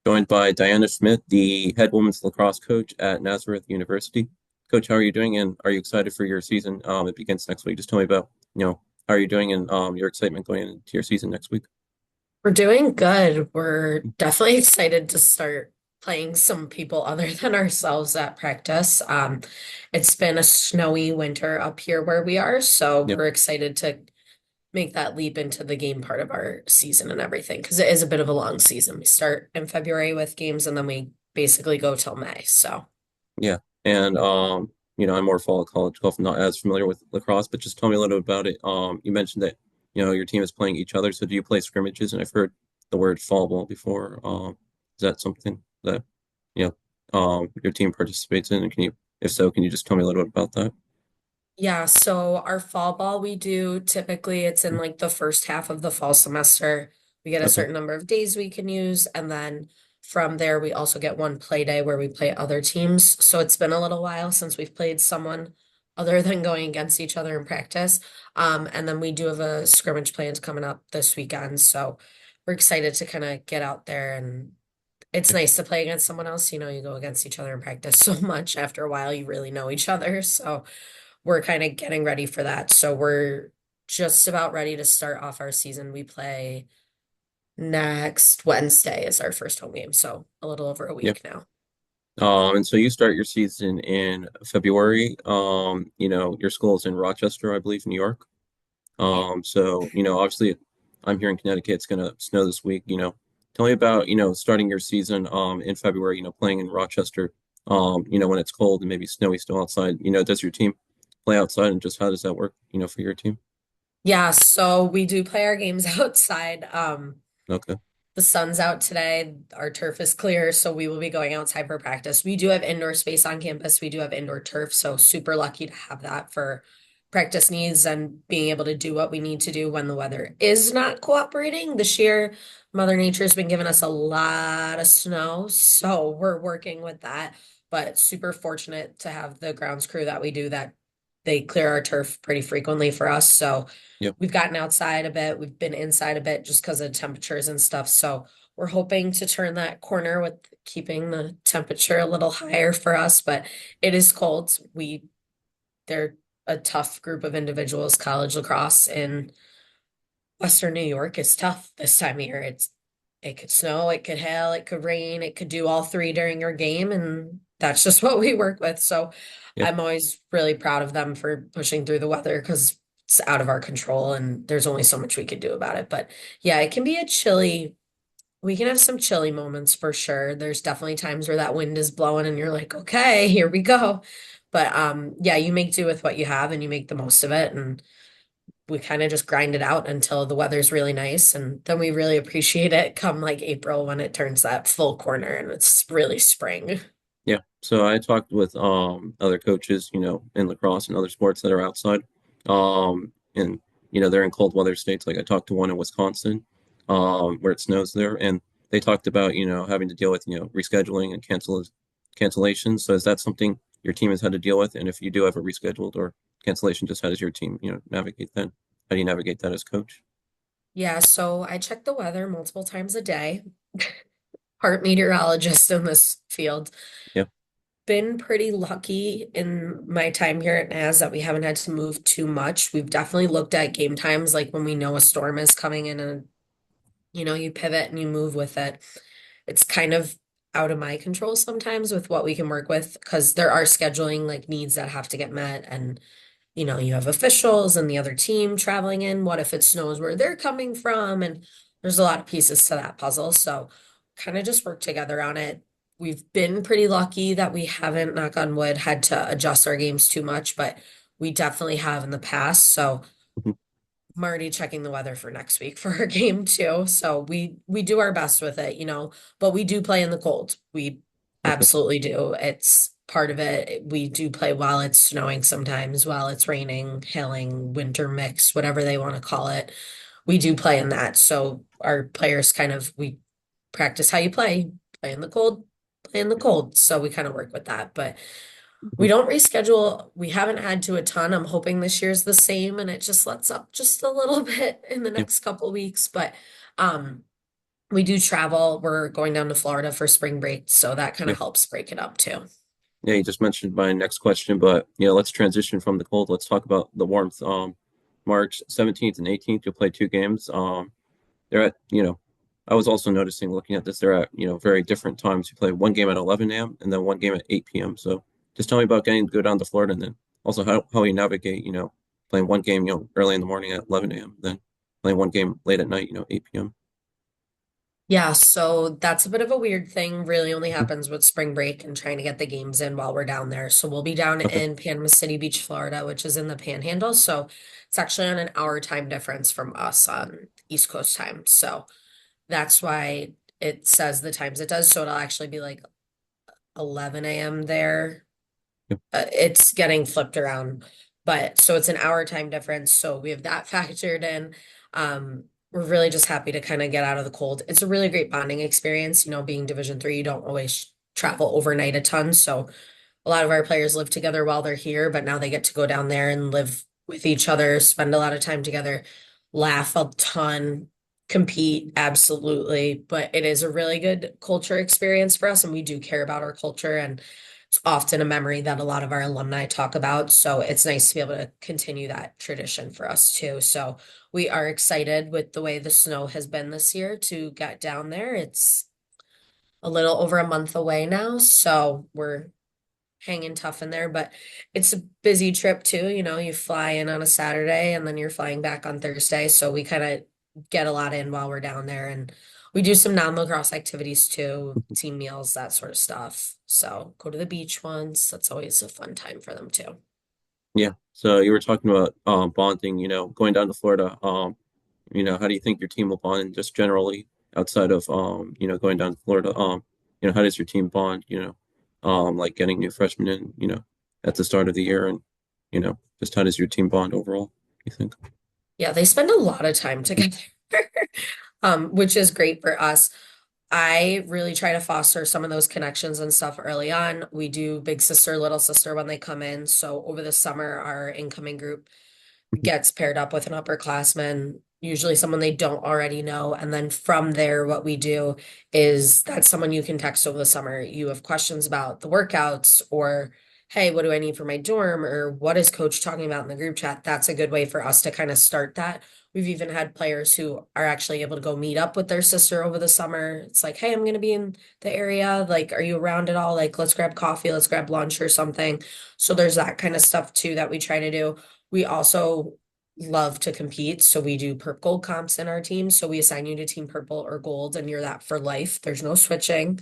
joined by Diana Schmitt, the head women's lacrosse coach at Nazareth University. Coach, how are you doing? And are you excited for your season? It begins next week. Just tell me about, how are you doing and your excitement going into your season next week? We're doing good. We're definitely excited to start playing some people other than ourselves at practice. It's been a snowy winter up here where we are, so Yep. we're excited to make that leap into the game part of our season and everything because it is a bit of a long season. We start in February with games and then we basically go till May. So, Yeah. And I'm more fall college golf, not as familiar with lacrosse, but just tell me a little bit about it. You mentioned that, your team is playing each other. So do you play scrimmages? And I've heard the word fall ball before. Is that something that, your team participates in? And if so, can you just tell me a little bit about that? yeah, so our fall ball we do typically it's in like the first half of the fall semester. We get a Okay. certain number of days we can use, and then from there we also get one play day where we play other teams. So it's been a little while since we've played someone other than going against each other in practice. And then we do have a scrimmage planned coming up this weekend. So we're excited to kind of get out there and it's nice to play against someone else. You know, you go against each other in practice so much after a while, you really know each other. So we're kind of getting ready for that. So we're just about ready to start off our season. We play next Wednesday is our first home game, so a little over a Yeah. week now. And so you start your season in February. Your school's in Rochester, I believe, New York. So, obviously I'm here in Connecticut, it's gonna snow this week, Tell me about, starting your season in February, playing in Rochester, when it's cold and maybe snowy still outside. Does your team play outside and just how does that work, for your team? Yeah, so we do play our games outside. Okay. The sun's out today. Our turf is clear, so we will be going outside for practice. We do have indoor space on campus. We do have indoor turf, so super lucky to have that for practice needs and being able to do what we need to do when the weather is not cooperating. This year, Mother Nature's been giving us a lot of snow, so we're working with that. But super fortunate to have the grounds crew that we do that they clear our turf pretty frequently for us. So Yep. we've gotten outside a bit, we've been inside a bit just because of temperatures and stuff. So we're hoping to turn that corner with keeping the temperature a little higher for us, but it is cold. They're a tough group of individuals. College lacrosse in Western New York is tough this time of year. It could snow, it could hail, it could rain, it could do all three during your game, and that's just what we work with. So Yep. I'm always really proud of them for pushing through the weather because it's out of our control and there's only so much we could do about it. But yeah, it can be a chilly, we can have some chilly moments for sure. There's definitely times where that wind is blowing and you're like, okay, here we go. But yeah, you make do with what you have and you make the most of it. And we kind of just grind it out until the weather's really nice. And then we really appreciate it come like April when it turns that full corner and it's really spring. Yeah. So I talked with other coaches, in lacrosse and other sports that are outside. And they're in cold weather states. Like I talked to one in Wisconsin, where it snows there, and they talked about, having to deal with, rescheduling and cancellations. So is that something your team has had to deal with? And if you do have a rescheduled or cancellation, just how does your team, navigate that? How do you navigate that as coach? Yeah, so I check the weather multiple times a day. Part meteorologist in this field. Yeah. Been pretty lucky in my time here at NAS that we haven't had to move too much. We've definitely looked at game times, like when we know a storm is coming in and you pivot and you move with it. It's kind of out of my control sometimes with what we can work with because there are scheduling like needs that have to get met and you have officials and the other team traveling in. What if it snows where they're coming from? And there's a lot of pieces to that puzzle. So kind of just work together on it. We've been pretty lucky that we haven't, knock on wood, had to adjust our games too much, but we definitely have in the past. So Mhm. I'm already checking the weather for next week for our game too. So we do our best with it, but we do play in the cold. We Okay. absolutely do. It's part of it. We do play while it's snowing sometimes, while it's raining, hailing, winter mix, whatever they want to call it. We do play in that. So our players kind of we practice how you play, play in the cold, play in the cold. So we kind of work with that. But we Mhm. don't reschedule. We haven't had to a ton. I'm hoping this year's the same and it just lets up just a little bit in the Yeah. next couple weeks. But um We do travel. We're going down to Florida for spring break, so that kind Yeah. of helps break it up too. Yeah, you just mentioned my next question, but let's transition from the cold. Let's talk about the warmth. March 17th and 18th, you'll play two games. They're at, I was also noticing looking at this, they're at, very different times. You play one game at 11 a.m. and then one game at 8 p.m. So just tell me about getting to go down to Florida and then also how you navigate, playing one game, early in the morning at 11 a.m., then playing one game late at night, 8 p.m. Yeah, so that's a bit of a weird thing. Really only happens with spring break and trying to get the games in while we're down there. So we'll be down Okay. in Panama City Beach, Florida, which is in the Panhandle. So it's actually on an hour time difference from us on East Coast time. So that's why it says the times it does. So it'll actually be like 11 a.m. there. Yeah. It's getting flipped around, but so it's an hour time difference. So we have that factored in. We're really just happy to kind of get out of the cold. It's a really great bonding experience. Being Division 3, you don't always travel overnight a ton. So a lot of our players live together while they're here, but now they get to go down there and live with each other, spend a lot of time together, laugh a ton, compete, absolutely. But it is a really good culture experience for us, and we do care about our culture, and it's often a memory that a lot of our alumni talk about. So it's nice to be able to continue that tradition for us too. So we are excited with the way the snow has been this year to get down there. It's a little over a month away now, so we're hanging tough in there, but it's a busy trip too. You fly in on a Saturday and then you're flying back on Thursday. So we kind of get a lot in while we're down there, and we do some non-lacrosse activities too, team meals, that sort of stuff. So go to the beach once. That's always a fun time for them too. Yeah. So you were talking about bonding, going down to Florida. How do you think your team will bond just generally outside of going down to Florida? How does your team bond, like getting new freshmen in, at the start of the year and, just how does your team bond overall, you think? Yeah, they spend a lot of time together, which is great for us. I really try to foster some of those connections and stuff early on. We do big sister, little sister when they come in. So over the summer, our incoming group gets paired up with an upperclassman, usually someone they don't already know. And then from there, what we do is that's someone you can text over the summer. You have questions about the workouts, or, hey, what do I need for my dorm? Or what is coach talking about in the group chat? That's a good way for us to kind of start that. We've even had players who are actually able to go meet up with their sister over the summer. It's like, hey, I'm going to be in the area. Like, are you around at all? Like, let's grab coffee, let's grab lunch or something. So there's that kind of stuff too that we try to do. We also love to compete. So we do purple gold comps in our team. So we assign you to team purple or gold, and you're that for life. There's no switching.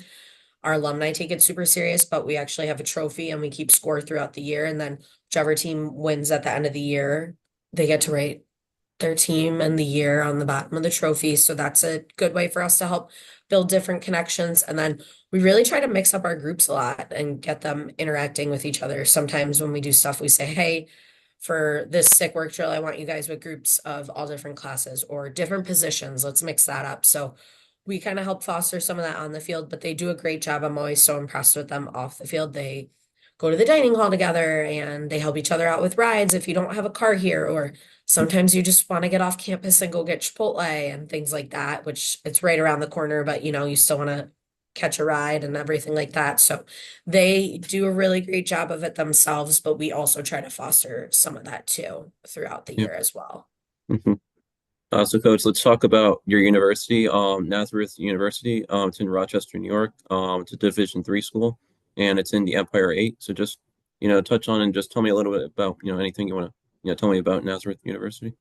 Our alumni take it super serious, but we actually have a trophy and we keep score throughout the year. And then whichever team wins at the end of the year, they get to write their team and the year on the bottom of the trophy. So that's a good way for us to help build different connections. And then we really try to mix up our groups a lot and get them interacting with each other. Sometimes when we do stuff, we say, hey, for this sick work drill, I want you guys with groups of all different classes or different positions. Let's mix that up. So we kind of help foster some of that on the field, but they do a great job. I'm always so impressed with them off the field. They go to the dining hall together and they help each other out with rides if you don't have a car here, or sometimes you just want to get off campus and go get Chipotle and things like that, which it's right around the corner, but you still want to catch a ride and everything like that. So they do a really great job of it themselves, but we also try to foster some of that too throughout the Yeah. year as well. hmm So, Coach, let's talk about your university, Nazareth University. It's in Rochester, New York. It's a Division 3 school, and it's in the Empire 8. So, just touch on and just tell me a little bit about anything you want to tell me about Nazareth University.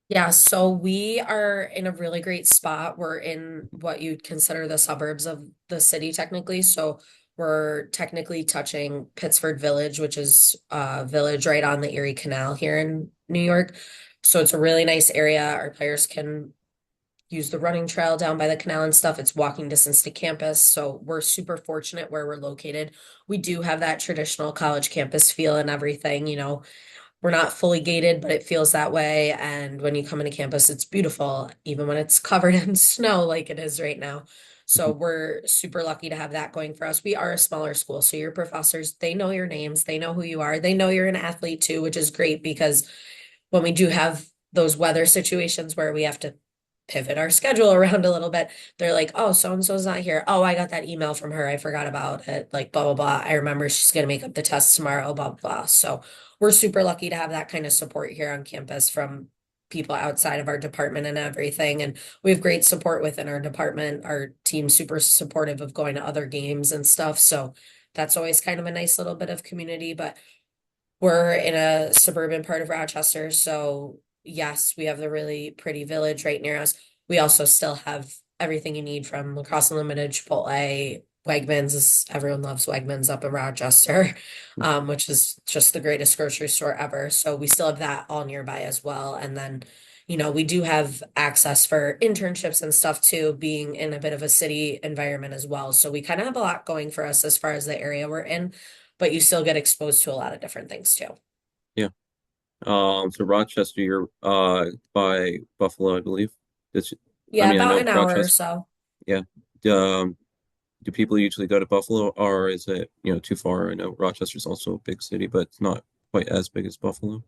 Yeah, so we are in a really great spot. We're in what you'd consider the suburbs of the city technically. So we're technically touching Pittsford Village, which is a village right on the Erie Canal here in New York. So it's a really nice area. Our players can use the running trail down by the canal and stuff. It's walking distance to campus. So we're super fortunate where we're located. We do have that traditional college campus feel and everything. We're not fully gated, but it feels that way. And when you come into campus, it's beautiful, even when it's covered in snow like it is right now. So Mhm. we're super lucky to have that going for us. We are a smaller school, so your professors, they know your names, they know who you are, they know you're an athlete too, which is great because when we do have those weather situations where we have to pivot our schedule around a little bit. They're like, oh, so and so's not here. Oh, I got that email from her. I forgot about it. Like, blah, blah, blah. I remember she's going to make up the test tomorrow, blah, blah, blah. So we're super lucky to have that kind of support here on campus from people outside of our department and everything. And we have great support within our department. Our team's super supportive of going to other games and stuff. So that's always kind of a nice little bit of community. But we're in a suburban part of Rochester, so yes, we have the really pretty village right near us. We also still have everything you need from Lacrosse Unlimited, Chipotle, Wegmans. Everyone loves Wegmans up in Rochester, which is just the greatest grocery store ever. So we still have that all nearby as well. And then, we do have access for internships and stuff too, being in a bit of a city environment as well. So we kind of have a lot going for us as far as the area we're in, but you still get exposed to a lot of different things too. Yeah. So Rochester, you're by Buffalo, I believe. It's, I Yeah, mean, I about know an hour or Rochester. so. Yeah. Um, do people usually go to Buffalo, or is it, too far? I know Rochester's also a big city, but it's not quite as big as Buffalo.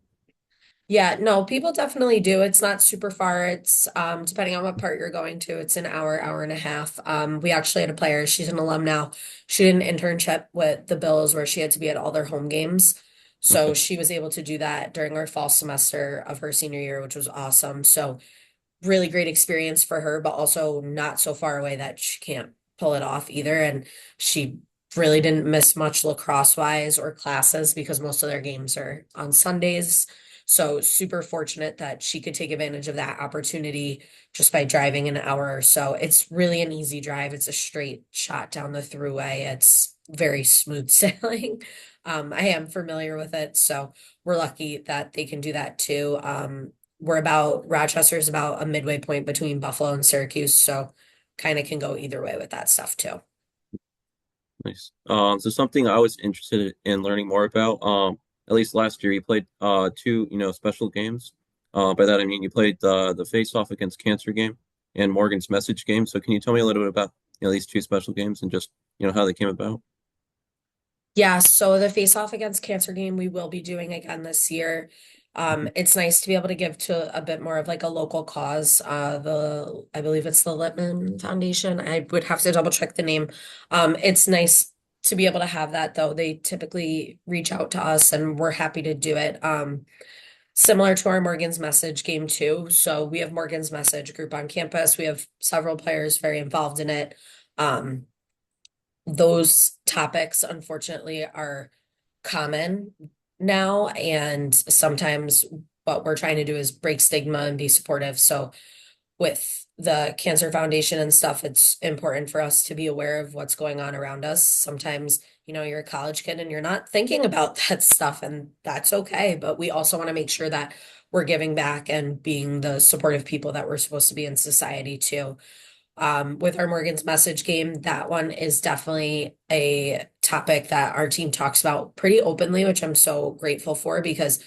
Yeah, no, people definitely do. It's not super far. It's depending on what part you're going to, it's an hour, hour and a half. We actually had a player, she's an alum now. She did an internship with the Bills where she had to be at all their home games. So Okay. she was able to do that during her fall semester of her senior year, which was awesome. So really great experience for her, but also not so far away that she can't pull it off either. And she really didn't miss much lacrosse wise or classes because most of their games are on Sundays. So super fortunate that she could take advantage of that opportunity just by driving an hour or so. It's really an easy drive. It's a straight shot down the thruway. It's very smooth sailing. I am familiar with it, so we're lucky that they can do that too. Rochester is about a midway point between Buffalo and Syracuse, so kind of can go either way with that stuff too. Nice. So something I was interested in learning more about, at least last year, you played two, special games. By that I mean you played the face-off against Cancer game and Morgan's Message game. So can you tell me a little bit about, these two special games and just, how they came about? Yeah, so the face off against cancer game we will be doing again this year. Mhm. It's nice to be able to give to a bit more of like a local cause. I believe it's the Littman Foundation. I would have to double check the name. It's nice to be able to have that though. They typically reach out to us and we're happy to do it. Similar to our Morgan's Message game too. So we have Morgan's Message group on campus. We have several players very involved in it. Um, those topics, unfortunately, are common now. And sometimes what we're trying to do is break stigma and be supportive. So with the Cancer Foundation and stuff, it's important for us to be aware of what's going on around us. Sometimes, you're a college kid and you're not thinking about that stuff, and that's okay. But we also want to make sure that we're giving back and being the supportive people that we're supposed to be in society too. With our Morgan's Message game, that one is definitely a topic that our team talks about pretty openly, which I'm so grateful for because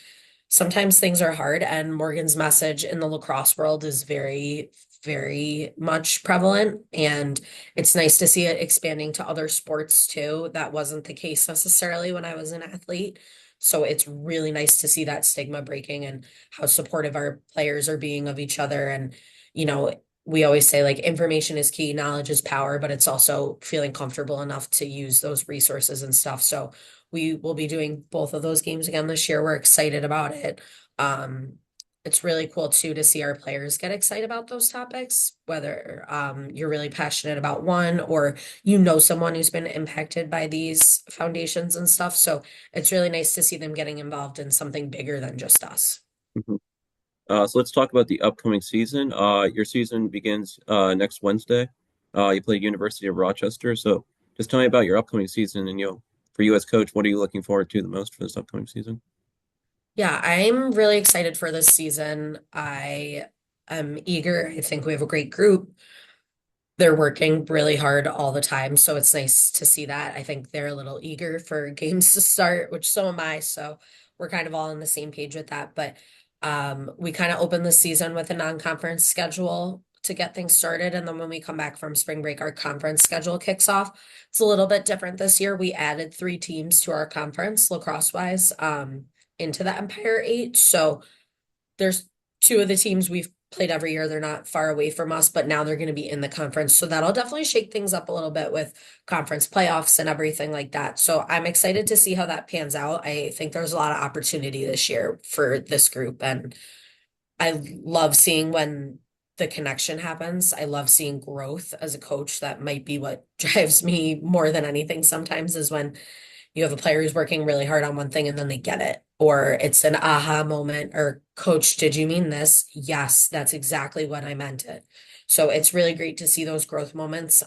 sometimes things are hard, and Morgan's Message in the lacrosse world is very, very much prevalent. And it's nice to see it expanding to other sports too. That wasn't the case necessarily when I was an athlete. So it's really nice to see that stigma breaking and how supportive our players are being of each other. And, you know, we always say like information is key, knowledge is power, but it's also feeling comfortable enough to use those resources and stuff. So we will be doing both of those games again this year. We're excited about it. Um, it's really cool too to see our players get excited about those topics, whether you're really passionate about one or someone who's been impacted by these foundations and stuff. So it's really nice to see them getting involved in something bigger than just us. Mhm. So let's talk about the upcoming season. Your season begins next Wednesday. You play University of Rochester. So just tell me about your upcoming season and for you as coach, what are you looking forward to the most for this upcoming season? Yeah, I'm really excited for this season. I am eager. I think we have a great group. They're working really hard all the time, so it's nice to see that. I think they're a little eager for games to start, which so am I. So we're kind of all on the same page with that. But we kind of open the season with a non-conference schedule to get things started, and then when we come back from spring break, our conference schedule kicks off. It's a little bit different this year. We added 3 teams to our conference, lacrosse wise, into the Empire 8. So there's 2 of the teams we've played every year. They're not far away from us, but now they're going to be in the conference. So that'll definitely shake things up a little bit with conference playoffs and everything like that. So I'm excited to see how that pans out. I think there's a lot of opportunity this year for this group, and I love seeing when the connection happens. I love seeing growth as a coach. That might be what drives me more than anything sometimes is when you have a player who's working really hard on one thing and then they get it. Or it's an aha moment, or coach, did you mean this? Yes, that's exactly what I meant it. So it's really great to see those growth moments.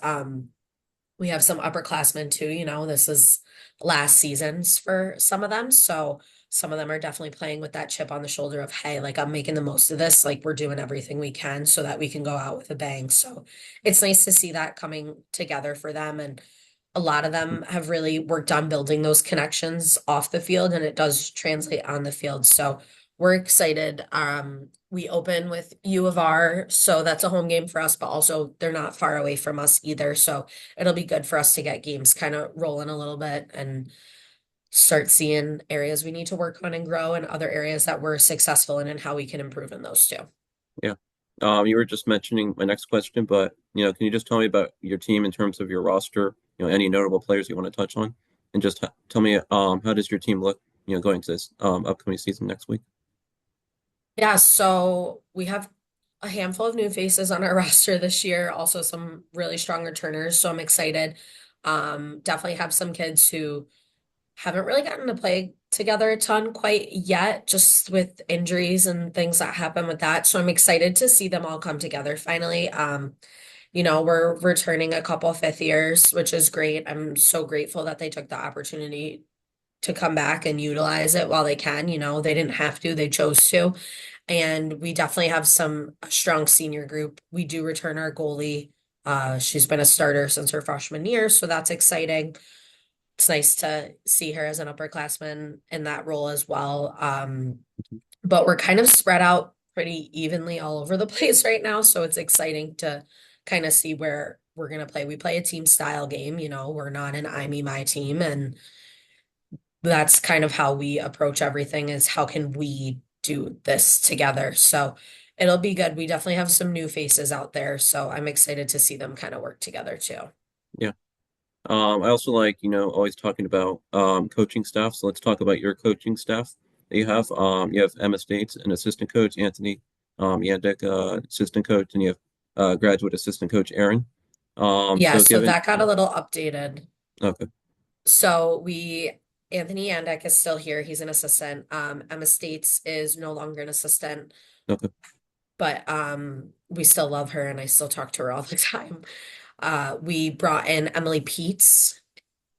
We have some upperclassmen too, this is last seasons for some of them. So some of them are definitely playing with that chip on the shoulder of, hey, like I'm making the most of this. Like we're doing everything we can so that we can go out with a bang. So it's nice to see that coming together for them. And a lot of them have really worked on building those connections off the field, and it does translate on the field. So we're excited. We open with U of R, so that's a home game for us, but also they're not far away from us either. So it'll be good for us to get games kind of rolling a little bit and start seeing areas we need to work on and grow, and other areas that we're successful in and how we can improve in those too. Yeah. You were just mentioning my next question, but can you just tell me about your team in terms of your roster? Any notable players you want to touch on, and just tell me how does your team look, going to this upcoming season next week? Yeah, so we have a handful of new faces on our roster this year, also some really strong returners, so I'm excited. Definitely have some kids who haven't really gotten to play together a ton quite yet, just with injuries and things that happen with that. So I'm excited to see them all come together finally. We're returning a couple fifth years, which is great. I'm so grateful that they took the opportunity to come back and utilize it while they can. They didn't have to, they chose to. And we definitely have some a strong senior group. We do return our goalie. She's been a starter since her freshman year, so that's exciting. It's nice to see her as an upperclassman in that role as well. But we're kind of spread out pretty evenly all over the place right now, so it's exciting to kind of see where we're gonna play. We play a team style game, we're not an I me my team, and that's kind of how we approach everything is how can we do this together. So it'll be good. We definitely have some new faces out there, so I'm excited to see them kind of work together too. Yeah. I also like, always talking about coaching staff. So let's talk about your coaching staff that you have. You have Emma States, an assistant coach, Anthony Yandick, assistant coach, and you have graduate assistant coach Aaron. Yeah, So so given, that got a little updated. okay, So Anthony Yandick is still here. He's an assistant. Emma States is no longer an assistant, okay, but we still love her and I still talk to her all the time. We brought in Emily Peets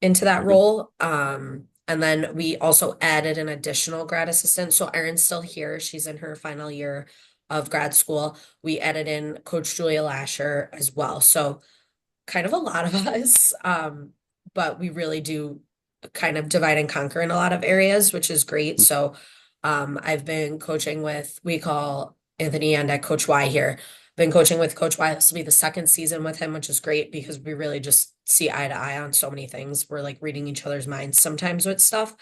into that okay, role. And then we also added an additional grad assistant. So Erin's still here. She's in her final year of grad school. We added in Coach Julia Lasher as well. So kind of a lot of us. But we really do kind of divide and conquer in a lot of areas, which is great. So I've been coaching with, we call Anthony and Coach Y here. Been coaching with Coach Y. This will be the second season with him, which is great because we really just see eye to eye on so many things. We're like reading each other's minds sometimes with stuff.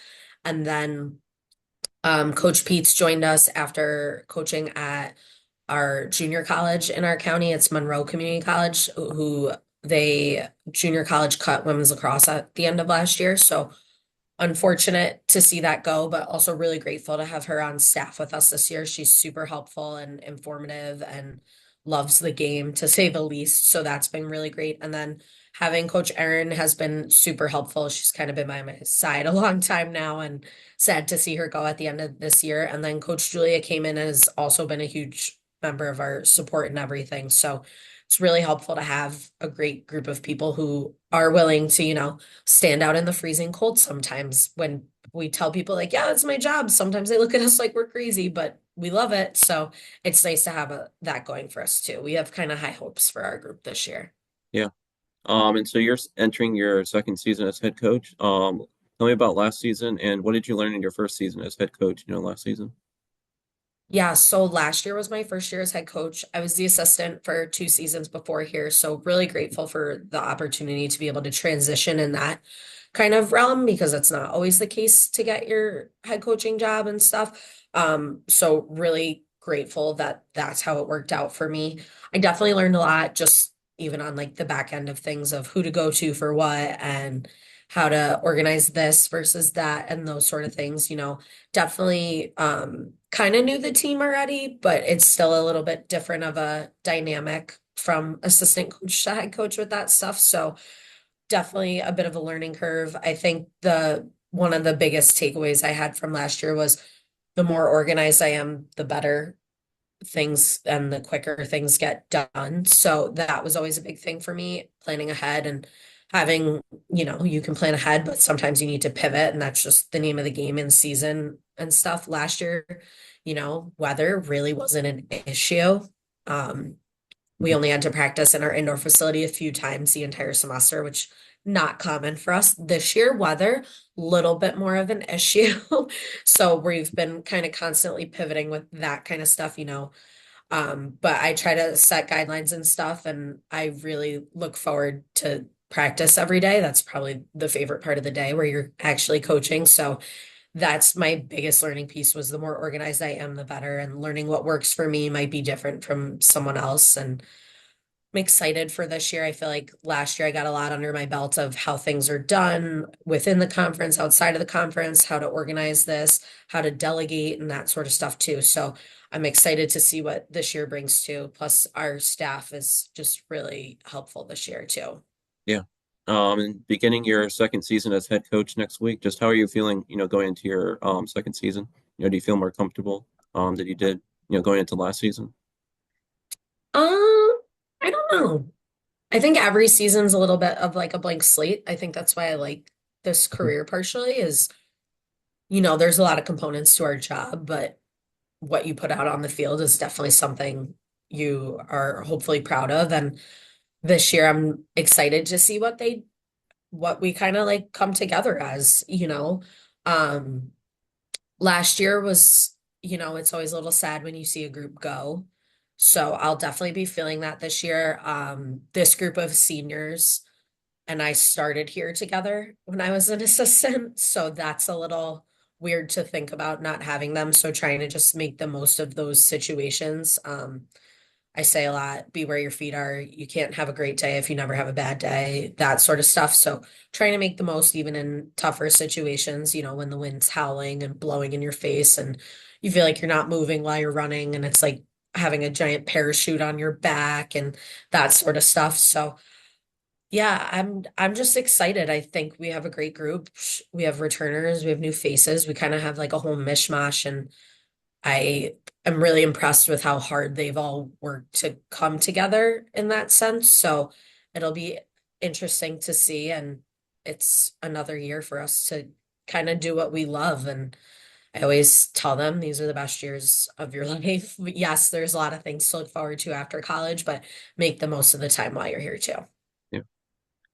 And then Coach Pete's joined us after coaching at our junior college in our county. It's Monroe Community College, who they junior college cut women's lacrosse at the end of last year. So unfortunate to see that go, but also really grateful to have her on staff with us this year. She's super helpful and informative and loves the game to say the least. So that's been really great. And then having Coach Erin has been super helpful. She's kind of been by my side a long time now, and sad to see her go at the end of this year. And then Coach Julia came in and has also been a huge member of our support and everything. So it's really helpful to have a great group of people who are willing to, stand out in the freezing cold sometimes when we tell people like, yeah, that's my job. Sometimes they look at us like we're crazy, but we love it. So it's nice to have that going for us too. We have kind of high hopes for our group this year. yeah. And so you're entering your second season as head coach. Tell me about last season and what did you learn in your first season as head coach, last season? Yeah, so last year was my first year as head coach. I was the assistant for 2 seasons before here, so really grateful for the opportunity to be able to transition in that kind of realm because it's not always the case to get your head coaching job and stuff. So really grateful that that's how it worked out for me. I definitely learned a lot just even on like the back end of things of who to go to for what and how to organize this versus that and those sort of things, definitely kind of knew the team already, but it's still a little bit different of a dynamic from assistant coach to head coach with that stuff. So definitely a bit of a learning curve. I think the one of the biggest takeaways I had from last year was the more organized I am, the better things and the quicker things get done. So that was always a big thing for me, planning ahead and having, you can plan ahead, but sometimes you need to pivot, and that's just the name of the game in season and stuff. Last year, weather really wasn't an issue. Um, we Mhm. only had to practice in our indoor facility a few times the entire semester, which not common for us. This year, weather, little bit more of an issue. So we've been kind of constantly pivoting with that kind of stuff, but I try to set guidelines and stuff, and I really look forward to practice every day. That's probably the favorite part of the day where you're actually coaching. So that's my biggest learning piece was the more organized I am, the better. And learning what works for me might be different from someone else. And I'm excited for this year. I feel like last year I got a lot under my belt of how things are done within the conference, outside of the conference, how to organize this, how to delegate, and that sort of stuff too. So I'm excited to see what this year brings too. Plus, our staff is just really helpful this year too. Yeah. And beginning your second season as head coach next week, just how are you feeling, going into your second season? Do you feel more comfortable that you did, going into last season? I don't know. I think every season's a little bit of like a blank slate. I think that's why I like this Mhm. career partially is, there's a lot of components to our job, but what you put out on the field is definitely something you are hopefully proud of. And this year I'm excited to see what we kind of like come together as. Um, Last year was, it's always a little sad when you see a group go. So I'll definitely be feeling that this year. This group of seniors and I started here together when I was an assistant. So that's a little weird to think about not having them. So trying to just make the most of those situations. I say a lot, be where your feet are. You can't have a great day if you never have a bad day, that sort of stuff. So trying to make the most even in tougher situations, when the wind's howling and blowing in your face and you feel like you're not moving while you're running and it's like having a giant parachute on your back and that sort of stuff. So yeah, I'm just excited. I think we have a great group. We have returners, we have new faces. We kind of have like a whole mishmash, and I am really impressed with how hard they've all worked to come together in that sense. So it'll be interesting to see, and it's another year for us to kind of do what we love. And I always tell them these are the best years of your life. Yes, there's a lot of things to look forward to after college, but make the most of the time while you're here too. Yeah.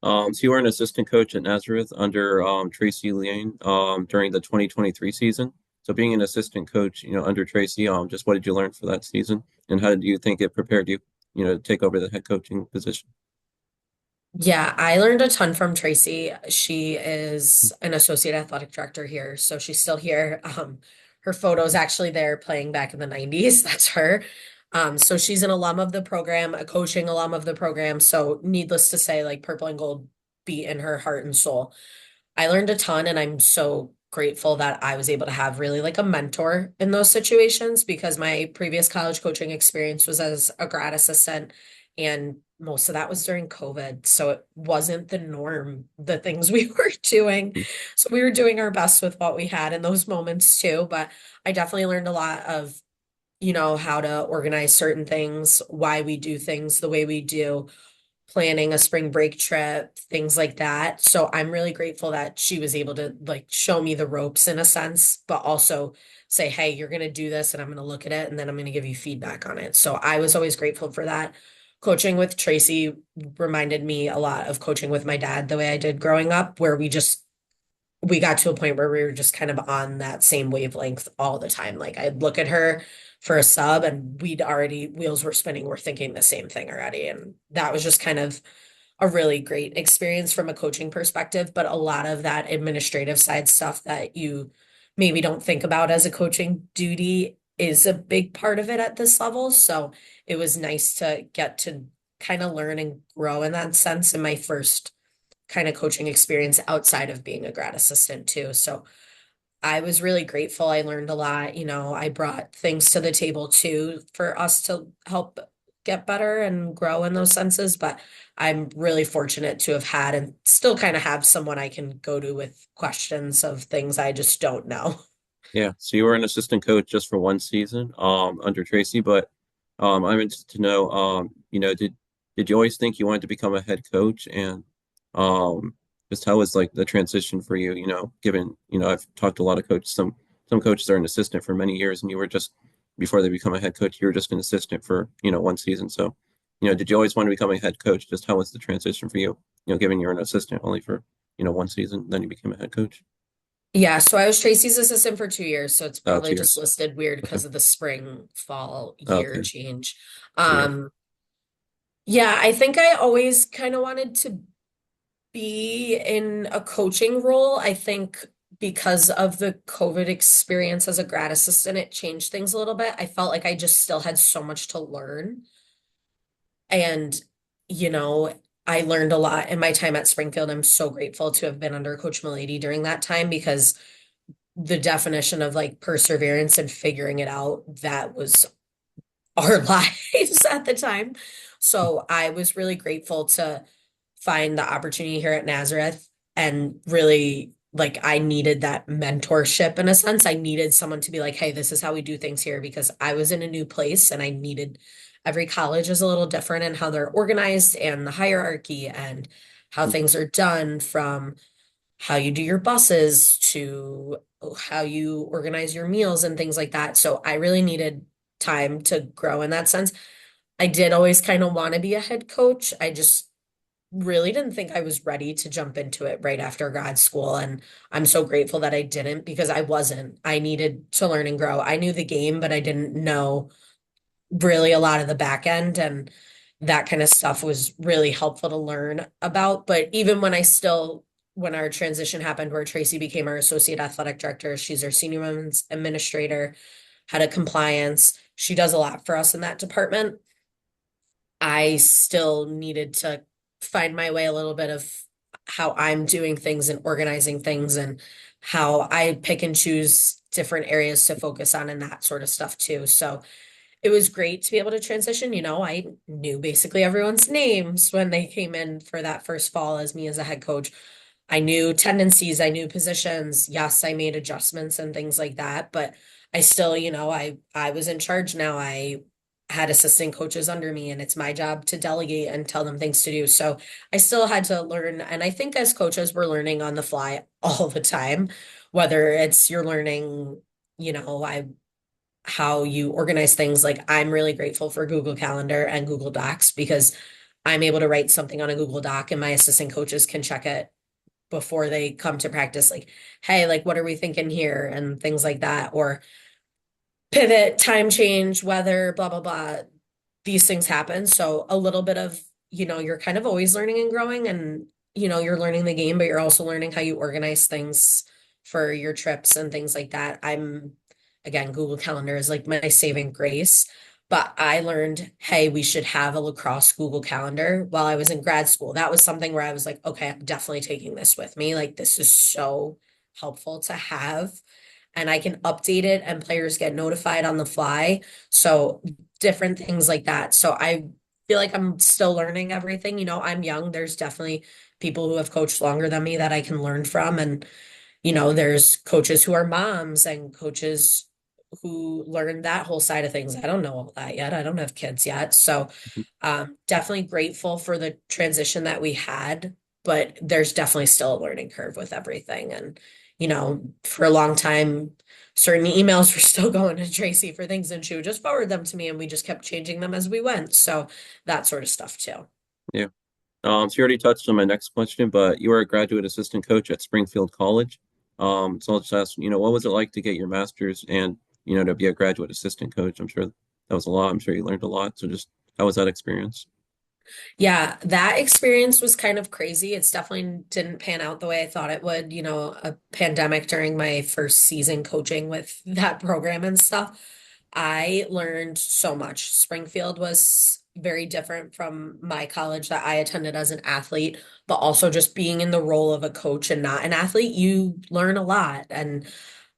So you were an assistant coach at Nazareth under Tracy Lane during the 2023 season. So being an assistant coach, under Tracy, just what did you learn for that season, and how did you think it prepared you, to take over the head coaching position? Yeah, I learned a ton from Tracy. She is an associate athletic director here, so she's still here. Her photo's actually there playing back in the 90s. That's her. So she's an alum of the program, a coaching alum of the program. So needless to say, like purple and gold beat in her heart and soul. I learned a ton, and I'm so grateful that I was able to have really like a mentor in those situations because my previous college coaching experience was as a grad assistant, and most of that was during COVID. So it wasn't the norm, the things we were doing. So we were doing our best with what we had in those moments too. But I definitely learned a lot of, how to organize certain things, why we do things the way we do, planning a spring break trip, things like that. So I'm really grateful that she was able to like show me the ropes in a sense, but also say, hey, you're going to do this and I'm going to look at it and then I'm going to give you feedback on it. So I was always grateful for that. Coaching with Tracy reminded me a lot of coaching with my dad the way I did growing up, where we got to a point where we were just kind of on that same wavelength all the time. Like I'd look at her for a sub and we'd already, wheels were spinning, we're thinking the same thing already. And that was just kind of a really great experience from a coaching perspective, but a lot of that administrative side stuff that you maybe don't think about as a coaching duty is a big part of it at this level. So it was nice to get to kind of learn and grow in that sense in my first kind of coaching experience outside of being a grad assistant too. So I was really grateful. I learned a lot. I brought things to the table too for us to help get better and grow in those senses. But I'm really fortunate to have had and still kind of have someone I can go to with questions of things I just don't know. Yeah, so you were an assistant coach just for one season, under Tracy, but I'm interested to know, did you always think you wanted to become a head coach, and um, just how was like the transition for you? Given I've talked to a lot of coaches. Some coaches are an assistant for many years, and you were just before they become a head coach, you were just an assistant for one season. So, did you always want to become a head coach? Just how was the transition for you? Given you're an assistant only for one season, then you became a head coach. Yeah, so I was Tracy's assistant for 2 years, so it's Oh, probably just 2 years. listed weird Okay. because of the spring fall year Okay. change. Yeah. Um, yeah, I think I always kind of wanted to be in a coaching role. I think because of the COVID experience as a grad assistant, it changed things a little bit. I felt like I just still had so much to learn. And, you know, I learned a lot in my time at Springfield. I'm so grateful to have been under Coach Milady during that time because the definition of like perseverance and figuring it out, that was our lives at the time. So I was really grateful to find the opportunity here at Nazareth and really like I needed that mentorship in a sense. I needed someone to be like, hey, this is how we do things here because I was in a new place and I needed every college is a little different in how they're organized and the hierarchy and how things are done from how you do your buses to how you organize your meals and things like that. So I really needed time to grow in that sense. I did always kind of want to be a head coach. I just really didn't think I was ready to jump into it right after grad school. And I'm so grateful that I didn't because I wasn't. I needed to learn and grow. I knew the game, but I didn't know really a lot of the back end and that kind of stuff was really helpful to learn about. But even when our transition happened where Tracy became our associate athletic director, she's our senior women's administrator, head of compliance. She does a lot for us in that department. I still needed to find my way a little bit of how I'm doing things and organizing things and how I pick and choose different areas to focus on and that sort of stuff too. So it was great to be able to transition. I knew basically everyone's names when they came in for that first fall as me as a head coach. I knew tendencies, I knew positions. Yes, I made adjustments and things like that, but I still, I was in charge now. I had assistant coaches under me and it's my job to delegate and tell them things to do. So I still had to learn. And I think as coaches, we're learning on the fly all the time, whether it's you're learning, I how you organize things. Like I'm really grateful for Google Calendar and Google Docs because I'm able to write something on a Google Doc and my assistant coaches can check it before they come to practice. Like, hey, like, what are we thinking here? And things like that. Or pivot, time change, weather, blah, blah, blah. These things happen. So a little bit of, you're kind of always learning and growing and, you're learning the game, but you're also learning how you organize things for your trips and things like that. Again, Google Calendar is like my saving grace. But I learned, hey, we should have a lacrosse Google Calendar while I was in grad school. That was something where I was like, okay, I'm definitely taking this with me. Like, this is so helpful to have and I can update it and players get notified on the fly. So different things like that. So I feel like I'm still learning everything. I'm young. There's definitely people who have coached longer than me that I can learn from. And, there's coaches who are moms and coaches who learn that whole side of things. I don't know all that yet. I don't have kids yet. So definitely grateful for the transition that we had, but there's definitely still a learning curve with everything. And, for a long time, certain emails were still going to Tracy for things and she would just forward them to me and we just kept changing them as we went. So that sort of stuff too. Yeah. So you already touched on my next question, but you were a graduate assistant coach at Springfield College. So I'll just ask, what was it like to get your master's and, to be a graduate assistant coach? I'm sure that was a lot. I'm sure you learned a lot. So just how was that experience? Yeah, that experience was kind of crazy. It's definitely didn't pan out the way I thought it would. A pandemic during my first season coaching with that program and stuff. I learned so much. Springfield was very different from my college that I attended as an athlete, but also just being in the role of a coach and not an athlete, you learn a lot. And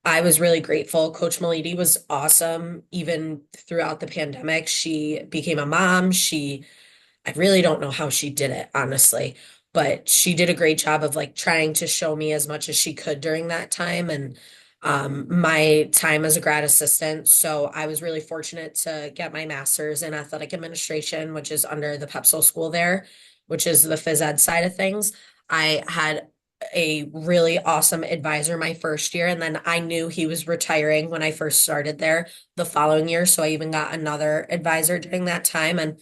I was really grateful. Coach Malidi was awesome, even throughout the pandemic. She became a mom. I really don't know how she did it, honestly, but she did a great job of like trying to show me as much as she could during that time. And my time as a grad assistant. So I was really fortunate to get my master's in athletic administration, which is under the Pepsi school there, which is the phys ed side of things. I had a really awesome advisor my first year, and then I knew he was retiring when I first started there the following year. So I even got another advisor during that time. And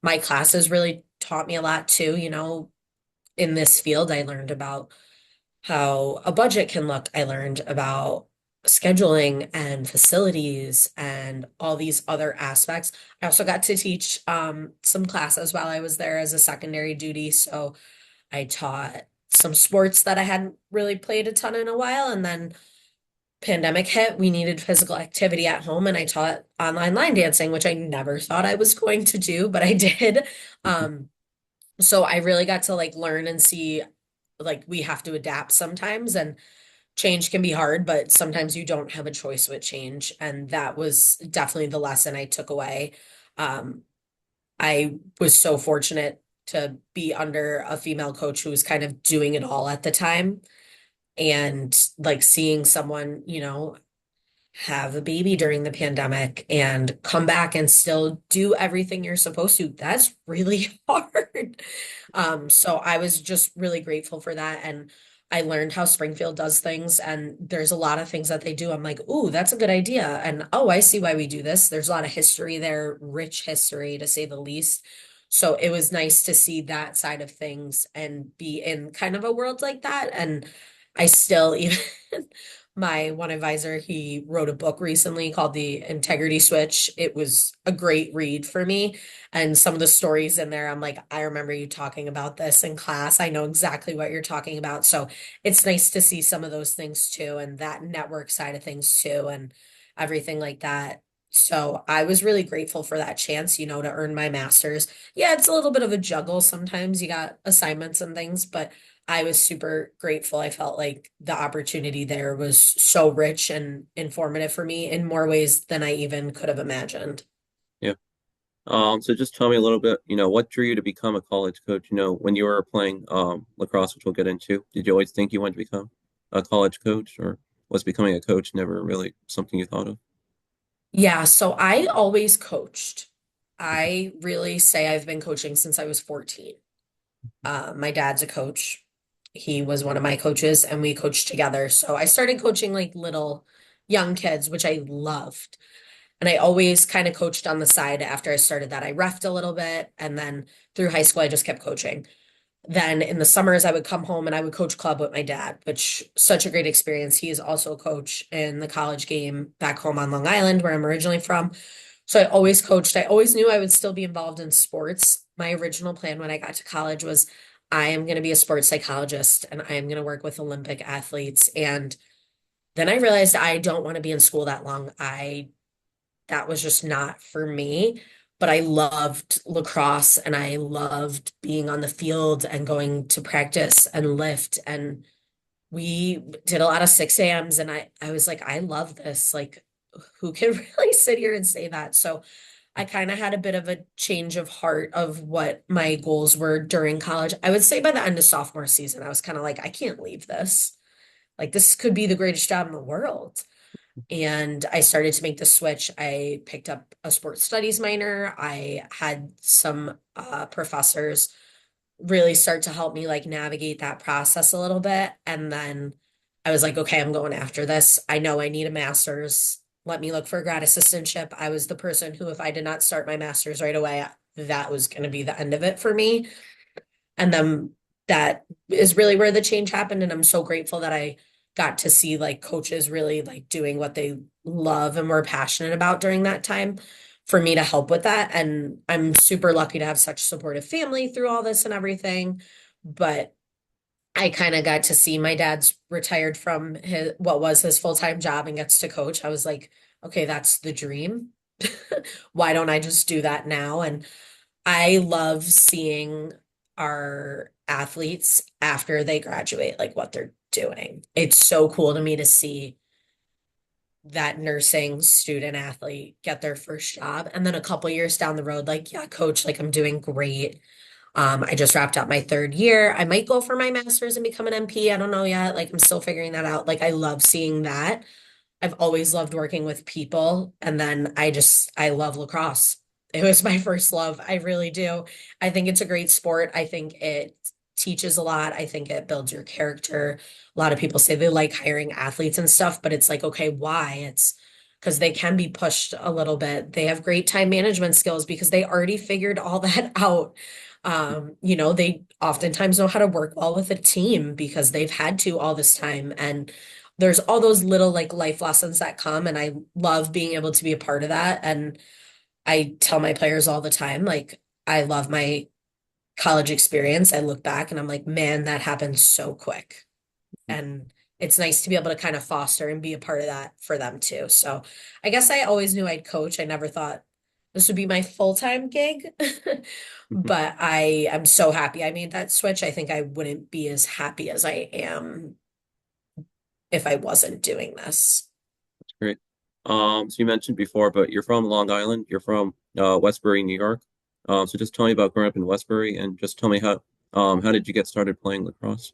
my classes really taught me a lot too. In this field, I learned about how a budget can look. I learned about scheduling and facilities and all these other aspects. I also got to teach some classes while I was there as a secondary duty. So I taught some sports that I hadn't really played a ton in a while. And then pandemic hit, we needed physical activity at home, and I taught online line dancing, which I never thought I was going to do, but I did. Um, so I really got to like learn and see like we have to adapt sometimes, and change can be hard, but sometimes you don't have a choice with change. And that was definitely the lesson I took away. Um, I was so fortunate to be under a female coach who was kind of doing it all at the time. And like seeing someone, have a baby during the pandemic and come back and still do everything you're supposed to. That's really hard. So I was just really grateful for that. And I learned how Springfield does things. And there's a lot of things that they do. I'm like, ooh, that's a good idea. And oh, I see why we do this. There's a lot of history there, rich history to say the least. So it was nice to see that side of things and be in kind of a world like that. And I still even my one advisor, he wrote a book recently called The Integrity Switch. It was a great read for me. And some of the stories in there, I'm like, I remember you talking about this in class. I know exactly what you're talking about. So it's nice to see some of those things too, and that network side of things too, and everything like that. So I was really grateful for that chance, to earn my master's. Yeah, it's a little bit of a juggle sometimes. You got assignments and things, but I was super grateful. I felt like the opportunity there was so rich and informative for me in more ways than I even could have imagined. Yeah. So just tell me a little bit, what drew you to become a college coach? When you were playing lacrosse, which we'll get into, did you always think you wanted to become a college coach, or was becoming a coach never really something you thought of? Yeah, so I always coached. I really say I've been coaching since I was 14. My dad's a coach. He was one of my coaches, and we coached together. So I started coaching like little young kids, which I loved. And I always kind of coached on the side after I started that. I refed a little bit. And then through high school, I just kept coaching. Then in the summers, I would come home and I would coach club with my dad, which such a great experience. He is also a coach in the college game back home on Long Island, where I'm originally from. So I always coached. I always knew I would still be involved in sports. My original plan when I got to college was I am going to be a sports psychologist and I am going to work with Olympic athletes. And then I realized I don't want to be in school that long. That was just not for me. But I loved lacrosse and I loved being on the field and going to practice and lift. And we did a lot of 6 a.m.s, and I was like, I love this. Like, who can really sit here and say that? So I kind of had a bit of a change of heart of what my goals were during college. I would say by the end of sophomore season, I was kind of like, I can't leave this. Like, this could be the greatest job in the world. And I started to make the switch. I picked up a sports studies minor. I had some professors really start to help me like navigate that process a little bit. And then I was like, okay, I'm going after this. I know I need a master's. Let me look for a grad assistantship. I was the person who, if I did not start my master's right away, that was going to be the end of it for me. And then that is really where the change happened. And I'm so grateful that I got to see like coaches really like doing what they love and were passionate about during that time for me to help with that. And I'm super lucky to have such supportive family through all this and everything. But I kind of got to see my dad's retired from his what was his full-time job and gets to coach. I was like, okay, that's the dream. Why don't I just do that now? And I love seeing our athletes after they graduate, like what they're doing. It's so cool to me to see that nursing student athlete get their first job. And then a couple years down the road, like, yeah, coach, like I'm doing great. I just wrapped up my third year. I might go for my master's and become an MP. I don't know yet. Like I'm still figuring that out. Like I love seeing that. I've always loved working with people. And then I love lacrosse. It was my first love. I really do. I think it's a great sport. I think it teaches a lot. I think it builds your character. A lot of people say they like hiring athletes and stuff, but it's like, okay, why? It's because they can be pushed a little bit. They have great time management skills because they already figured all that out. They oftentimes know how to work well with a team because they've had to all this time. And there's all those little like life lessons that come, and I love being able to be a part of that. And I tell my players all the time, like, I love my college experience. I look back and I'm like, man, that happened so quick. And it's nice to be able to kind of foster and be a part of that for them too. So I guess I always knew I'd coach. I never thought this would be my full-time gig, but I am so happy I made that switch. I think I wouldn't be as happy as I am if I wasn't doing this. Great. So you mentioned before, but you're from Long Island. You're from Westbury, New York. So just tell me about growing up in Westbury, and just tell me how did you get started playing lacrosse?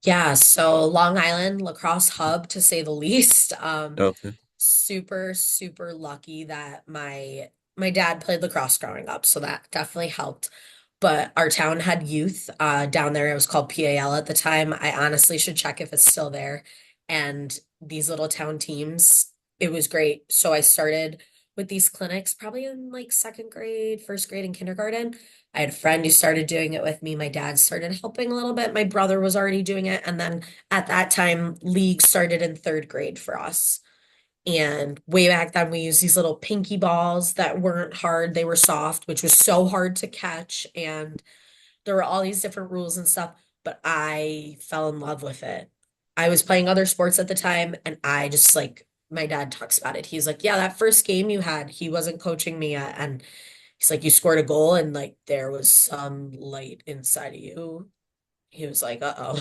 Yeah, so Long Island lacrosse hub to say the least. Okay. Super, super lucky that my dad played lacrosse growing up, so that definitely helped. But our town had youth down there. It was called PAL at the time. I honestly should check if it's still there. And these little town teams, it was great. So I started with these clinics probably in like second grade, first grade, and kindergarten. I had a friend who started doing it with me. My dad started helping a little bit. My brother was already doing it. And then at that time, league started in third grade for us. And way back then, we used these little pinky balls that weren't hard. They were soft, which was so hard to catch. And there were all these different rules and stuff, but I fell in love with it. I was playing other sports at the time, and I just like, my dad talks about it. He's like, yeah, that first game you had, he wasn't coaching me yet. And he's like, you scored a goal, and like, there was some light inside of you. He was like, uh-oh,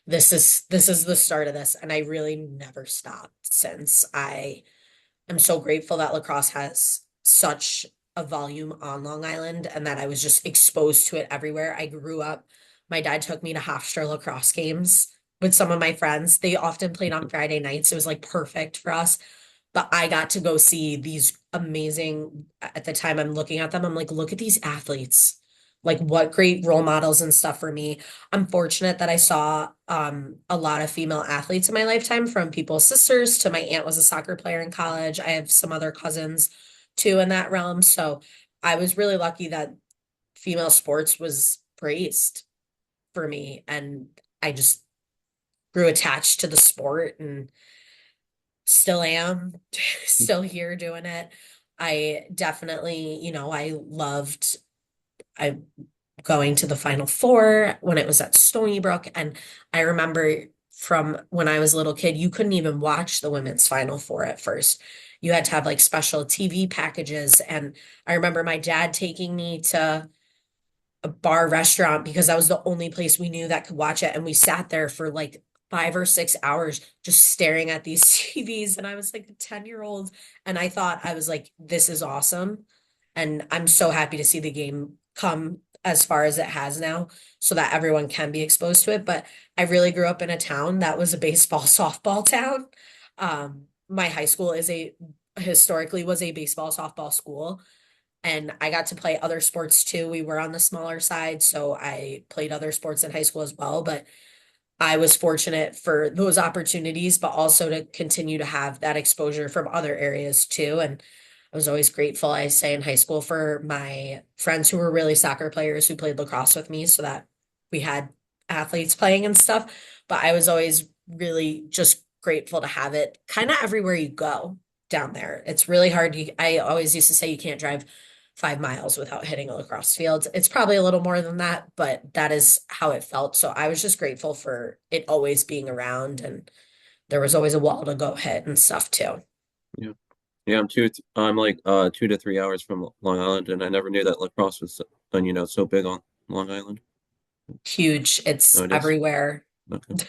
this is the start of this. And I really never stopped since. I'm so grateful that lacrosse has such a volume on Long Island and that I was just exposed to it everywhere. I grew up, my dad took me to half-straw lacrosse games with some of my friends. They often played on Friday nights. It was like perfect for us. But I got to go see these amazing, at the time I'm looking at them, I'm like, look at these athletes. Like what great role models and stuff for me. I'm fortunate that I saw a lot of female athletes in my lifetime, from people's sisters to my aunt was a soccer player in college. I have some other cousins too in that realm. So I was really lucky that female sports was praised for me. And I just grew attached to the sport and still am, still here doing it. I definitely, I loved I going to the Final Four when it was at Stony Brook. And I remember from when I was a little kid, you couldn't even watch the women's Final Four at first. You had to have like special TV packages. And I remember my dad taking me to a bar restaurant because that was the only place we knew that could watch it. And we sat there for like 5 or 6 hours just staring at these TVs. And I was like a 10-year-old. And I thought, I was like, this is awesome. And I'm so happy to see the game come as far as it has now so that everyone can be exposed to it. But I really grew up in a town that was a baseball softball town. My high school is a historically was a baseball softball school, and I got to play other sports too. We were on the smaller side, so I played other sports in high school as well. But I was fortunate for those opportunities, but also to continue to have that exposure from other areas too. And I was always grateful, I say in high school, for my friends who were really soccer players who played lacrosse with me so that we had athletes playing and stuff. But I was always really just grateful to have it kind of everywhere you go down there. It's really hard. I always used to say you can't drive 5 miles without hitting a lacrosse field. It's probably a little more than that, but that is how it felt. So I was just grateful for it always being around, and there was always a wall to go hit and stuff too. Yeah. Yeah, I'm like 2 to 3 hours from Long Island, and I never knew that lacrosse was so big on Long Island. Huge. Oh, It's it is. everywhere. Okay.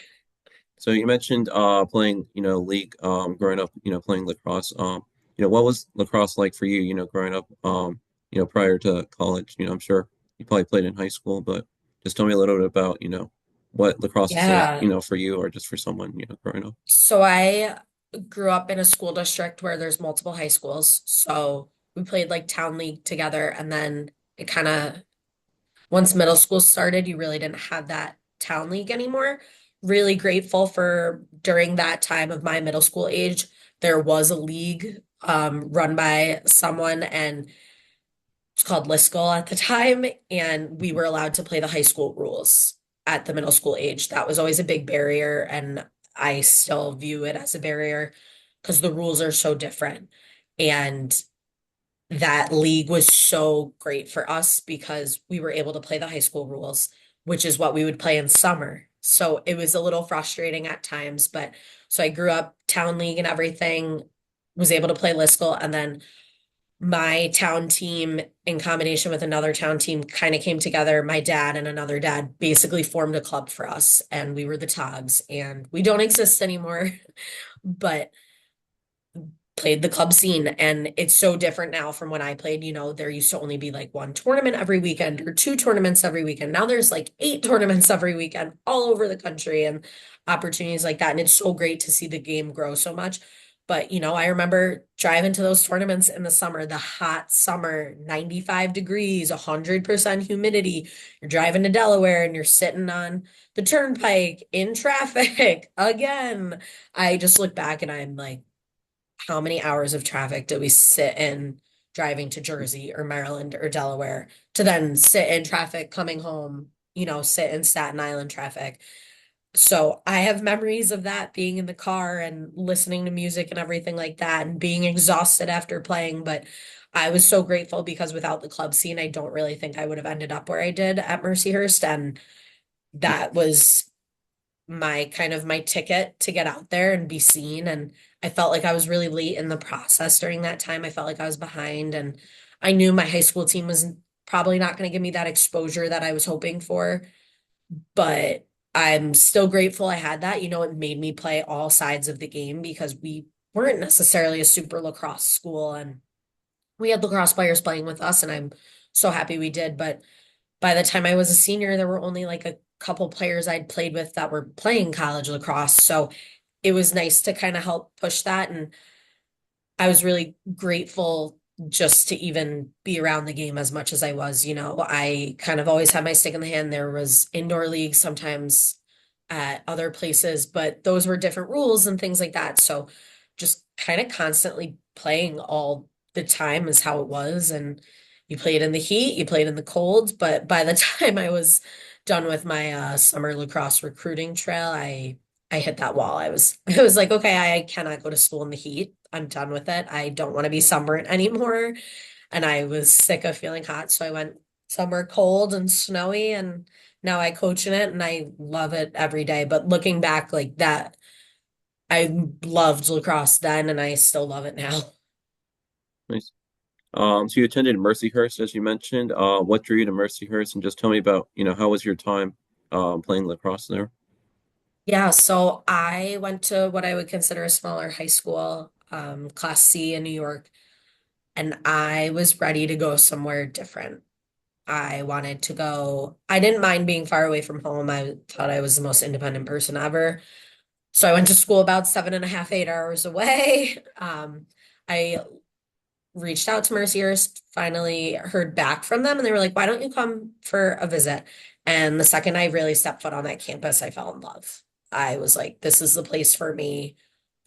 So you mentioned playing, league growing up, playing lacrosse. What was lacrosse like for you, growing up prior to college? I'm sure you probably played in high school, but just tell me a little bit about, what lacrosse is like, Yeah. for you or just for someone, growing up. So I grew up in a school district where there's multiple high schools. So we played like town league together. And then it kind of, once middle school started, you really didn't have that town league anymore. Really grateful for during that time of my middle school age, there was a league run by someone, and it's called Liskel at the time, and we were allowed to play the high school rules at the middle school age. That was always a big barrier, and I still view it as a barrier because the rules are so different. And that league was so great for us because we were able to play the high school rules, which is what we would play in summer. So it was a little frustrating at times, but so I grew up town league and everything, was able to play Liskel, and then my town team in combination with another town team kind of came together. My dad and another dad basically formed a club for us, and we were the Togs, and we don't exist anymore, but played the club scene. And it's so different now from when I played. There used to only be like one tournament every weekend or two tournaments every weekend. Now there's like eight tournaments every weekend all over the country and opportunities like that. And it's so great to see the game grow so much. But, I remember driving to those tournaments in the summer, the hot summer, 95 degrees, 100% humidity. You're driving to Delaware and you're sitting on the turnpike in traffic again. I just look back and I'm like, how many hours of traffic did we sit in driving to Jersey or Maryland or Delaware to then sit in traffic coming home, sit in Staten Island traffic. So I have memories of that being in the car and listening to music and everything like that and being exhausted after playing. But I was so grateful because without the club scene, I don't really think I would have ended up where I did at Mercyhurst. And that was my kind of my ticket to get out there and be seen. And I felt like I was really late in the process during that time. I felt like I was behind, and I knew my high school team was probably not going to give me that exposure that I was hoping for, but I'm still grateful I had that. It made me play all sides of the game because we weren't necessarily a super lacrosse school, and we had lacrosse players playing with us, and I'm so happy we did. But by the time I was a senior, there were only like a couple players I'd played with that were playing college lacrosse. So it was nice to kind of help push that. And I was really grateful just to even be around the game as much as I was. I kind of always had my stick in the hand. There was indoor leagues sometimes at other places, but those were different rules and things like that. So just kind of constantly playing all the time is how it was. And you played in the heat, you played in the cold, but by the time I was done with my summer lacrosse recruiting trail, I hit that wall. I was like, okay, I cannot go to school in the heat. I'm done with it. I don't want to be sunburnt anymore. And I was sick of feeling hot. So I went somewhere cold and snowy, and now I coach in it and I love it every day. But looking back like that, I loved lacrosse then and I still love it now. Nice. So you attended Mercyhurst, as you mentioned. What drew you to Mercyhurst, and just tell me about, how was your time playing lacrosse there? Yeah, so I went to what I would consider a smaller high school, Class C in New York, and I was ready to go somewhere different. I wanted to go. I didn't mind being far away from home. I thought I was the most independent person ever. So I went to school about 7.5, 8 hours away. I reached out to Mercyhurst, finally heard back from them, and they were like, why don't you come for a visit? And the second I really stepped foot on that campus, I fell in love. I was like, this is the place for me.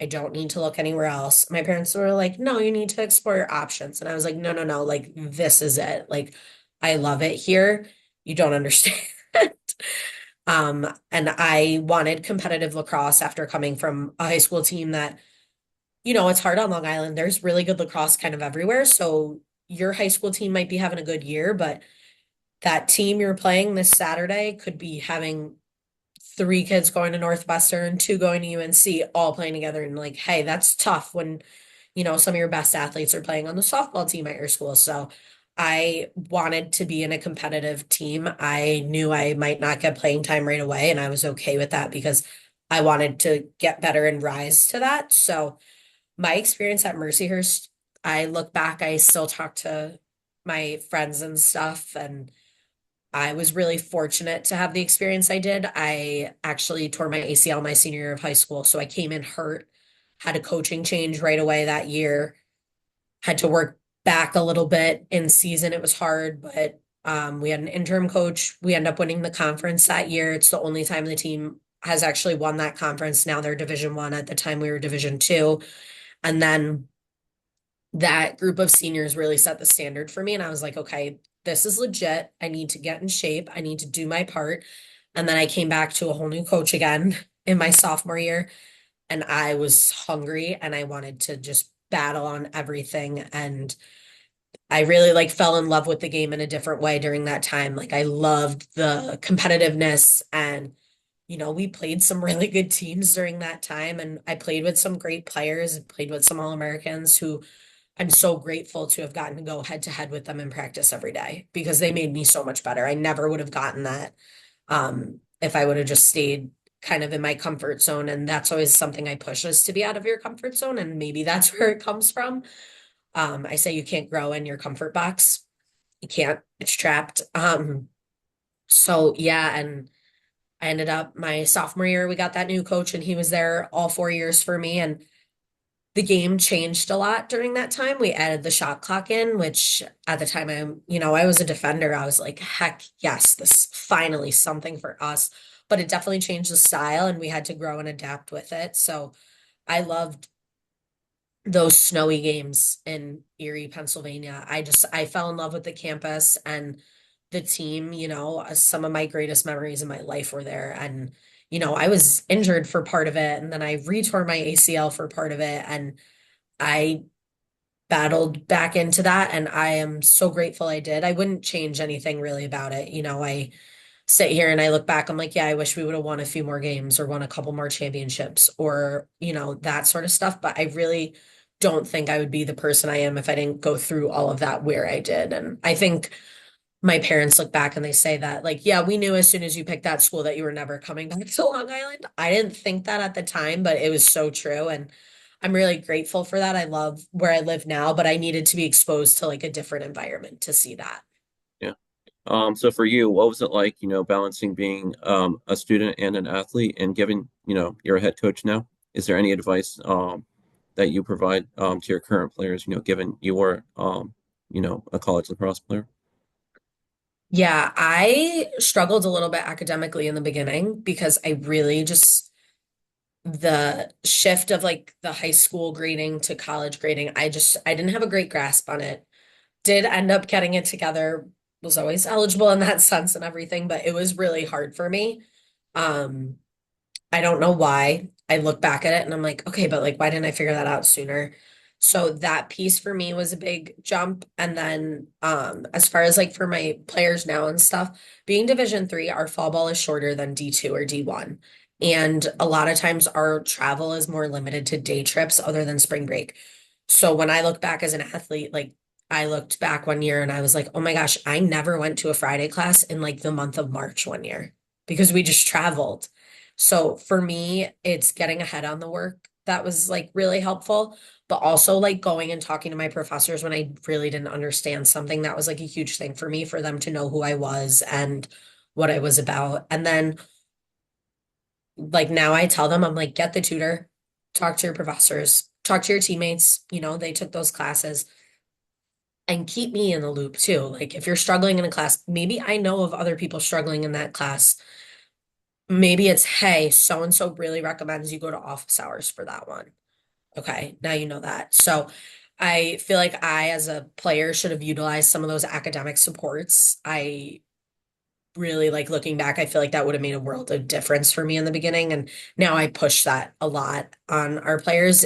I don't need to look anywhere else. My parents were like, no, you need to explore your options. And I was like, no, no, no, like, this is it. Like, I love it here. You don't understand. And I wanted competitive lacrosse after coming from a high school team that it's hard on Long Island. There's really good lacrosse kind of everywhere. So your high school team might be having a good year, but that team you're playing this Saturday could be having three kids going to Northwestern, two going to UNC, all playing together. And like, hey, that's tough when some of your best athletes are playing on the softball team at your school. So I wanted to be in a competitive team. I knew I might not get playing time right away, and I was okay with that because I wanted to get better and rise to that. So my experience at Mercyhurst, I look back, I still talk to my friends and stuff, and I was really fortunate to have the experience I did. I actually tore my ACL my senior year of high school, so I came in hurt, had a coaching change right away that year, had to work back a little bit in season. It was hard, but we had an interim coach. We ended up winning the conference that year. It's the only time the team has actually won that conference. Now they're Division One. At the time we were Division Two. And then that group of seniors really set the standard for me. And I was like, okay, this is legit. I need to get in shape. I need to do my part. And then I came back to a whole new coach again in my sophomore year. And I was hungry and I wanted to just battle on everything. And I really like fell in love with the game in a different way during that time. Like I loved the competitiveness and we played some really good teams during that time and I played with some great players, played with some All-Americans who I'm so grateful to have gotten to go head to head with them in practice every day because they made me so much better. I never would have gotten that if I would have just stayed kind of in my comfort zone. And that's always something I push is to be out of your comfort zone. And maybe that's where it comes from. I say you can't grow in your comfort box. You can't, it's trapped. So yeah, and I ended up my sophomore year, we got that new coach and he was there all 4 years for me. And the game changed a lot during that time. We added the shot clock in, which at the time I was a defender. I was like, heck yes, this finally something for us. But it definitely changed the style and we had to grow and adapt with it. So I loved those snowy games in Erie, Pennsylvania. I fell in love with the campus and the team, some of my greatest memories in my life were there. And, I was injured for part of it and then I retore my ACL for part of it. And I battled back into that and I am so grateful I did. I wouldn't change anything really about it. I sit here and I look back, I'm like, yeah, I wish we would have won a few more games or won a couple more championships or, that sort of stuff. But I really don't think I would be the person I am if I didn't go through all of that where I did. And I think my parents look back and they say that, like, yeah, we knew as soon as you picked that school that you were never coming back to Long Island. I didn't think that at the time, but it was so true. And I'm really grateful for that. I love where I live now, but I needed to be exposed to like a different environment to see that. Yeah. So for you, what was it like, balancing being a student and an athlete and given, you're a head coach now? Is there any advice that you provide to your current players, given you were a college lacrosse player? Yeah, I struggled a little bit academically in the beginning because I really just the shift of like the high school grading to college grading, I didn't have a great grasp on it. Did end up getting it together, was always eligible in that sense and everything, but it was really hard for me. Um, I don't know why. I look back at it and I'm like, okay, but like, why didn't I figure that out sooner? So that piece for me was a big jump. And then as far as like for my players now and stuff, being Division 3, our fall ball is shorter than D2 or D1. And a lot of times our travel is more limited to day trips other than spring break. So when I look back as an athlete, like I looked back one year and I was like, oh my gosh, I never went to a Friday class in like the month of March one year because we just traveled. So for me, it's getting ahead on the work. That was like really helpful, but also like going and talking to my professors when I really didn't understand something. That was like a huge thing for me, for them to know who I was and what I was about. And then like now I tell them, I'm like, get the tutor, talk to your professors, talk to your teammates. They took those classes and keep me in the loop too. Like if you're struggling in a class, maybe I know of other people struggling in that class. Maybe it's, hey, so and so really recommends you go to office hours for that one. Okay, now you know that. So I feel like I, as a player, should have utilized some of those academic supports. I really like looking back, I feel like that would have made a world of difference for me in the beginning. And now I push that a lot on our players.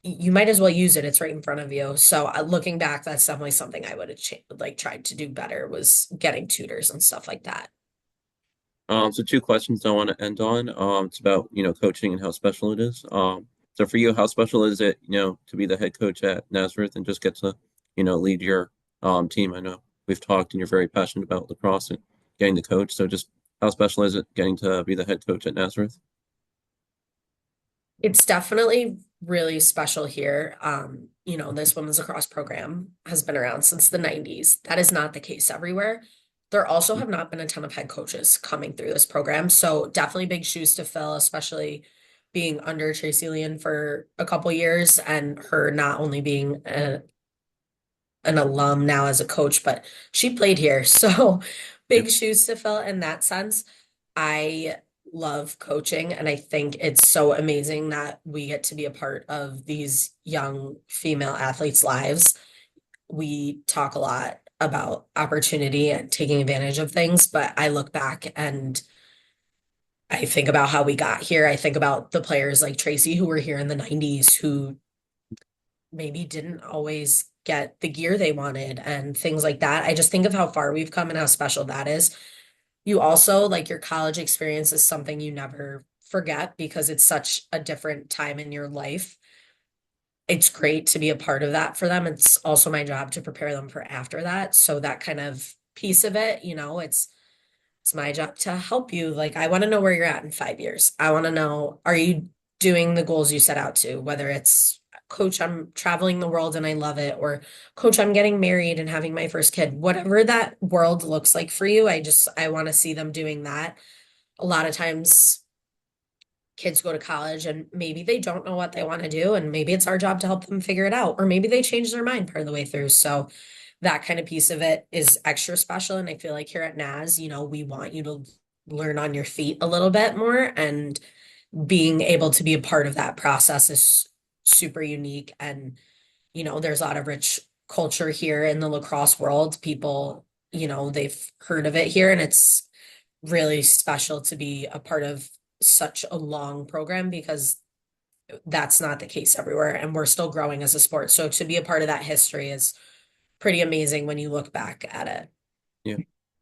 You might as well use it. It's right in front of you. So looking back, that's definitely something I would have like tried to do better was getting tutors and stuff like that. So two questions I want to end on. It's about, coaching and how special it is. So for you, how special is it, to be the head coach at Nazareth and just get to, lead your team? I know we've talked and you're very passionate about lacrosse and getting to coach. So just how special is it getting to be the head coach at Nazareth? It's definitely really special here. This women's lacrosse program has been around since the 90s. That is not the case everywhere. There also have not been a ton of head coaches coming through this program. So definitely big shoes to fill, especially being under Tracy Leon for a couple years and her not only being an alum now as a coach, but she played here. So Yeah, big shoes to fill in that sense. I love coaching, and I think it's so amazing that we get to be a part of these young female athletes' lives. We talk a lot about opportunity and taking advantage of things, but I look back and I think about how we got here. I think about the players like Tracy who were here in the 90s who maybe didn't always get the gear they wanted and things like that. I just think of how far we've come and how special that is. You also, like your college experience is something you never forget because it's such a different time in your life. It's great to be a part of that for them. It's also my job to prepare them for after that. So that kind of piece of it, it's my job to help you. Like, I want to know where you're at in 5 years. I want to know, are you doing the goals you set out to? Whether it's, coach, I'm traveling the world and I love it, or coach, I'm getting married and having my first kid. Whatever that world looks like for you, I want to see them doing that. A lot of times kids go to college and maybe they don't know what they want to do, and maybe it's our job to help them figure it out, or maybe they change their mind part of the way through. So that kind of piece of it is extra special. And I feel like here at NAS, we want you to learn on your feet a little bit more, and being able to be a part of that process is super unique. And, there's a lot of rich culture here in the lacrosse world. People, they've heard of it here, and it's really special to be a part of such a long program because that's not the case everywhere. And we're still growing as a sport. So to be a part of that history is pretty amazing when you look back at it. yeah.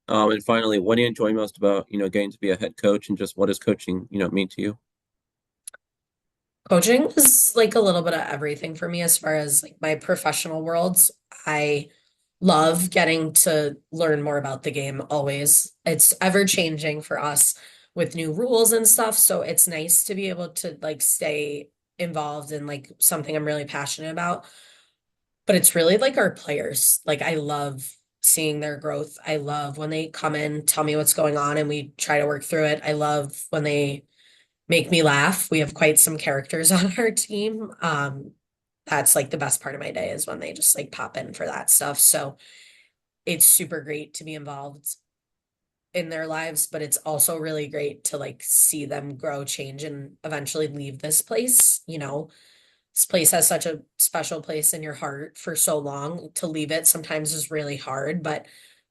And finally, what do you enjoy most about, getting to be a head coach and just what does coaching, mean to you? Coaching is like a little bit of everything for me as far as like my professional worlds. I love getting to learn more about the game always. It's ever changing for us with new rules and stuff. So it's nice to be able to like stay involved in like something I'm really passionate about. But it's really like our players. Like I love seeing their growth. I love when they come in, tell me what's going on, and we try to work through it. I love when they make me laugh. We have quite some characters on our team. That's like the best part of my day is when they just like pop in for that stuff. So it's super great to be involved in their lives, but it's also really great to like see them grow, change, and eventually leave this place. This place has such a special place in your heart for so long. To leave it sometimes is really hard, but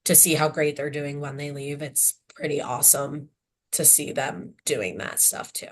to see how great they're doing when they leave, it's pretty awesome to see them doing that stuff too.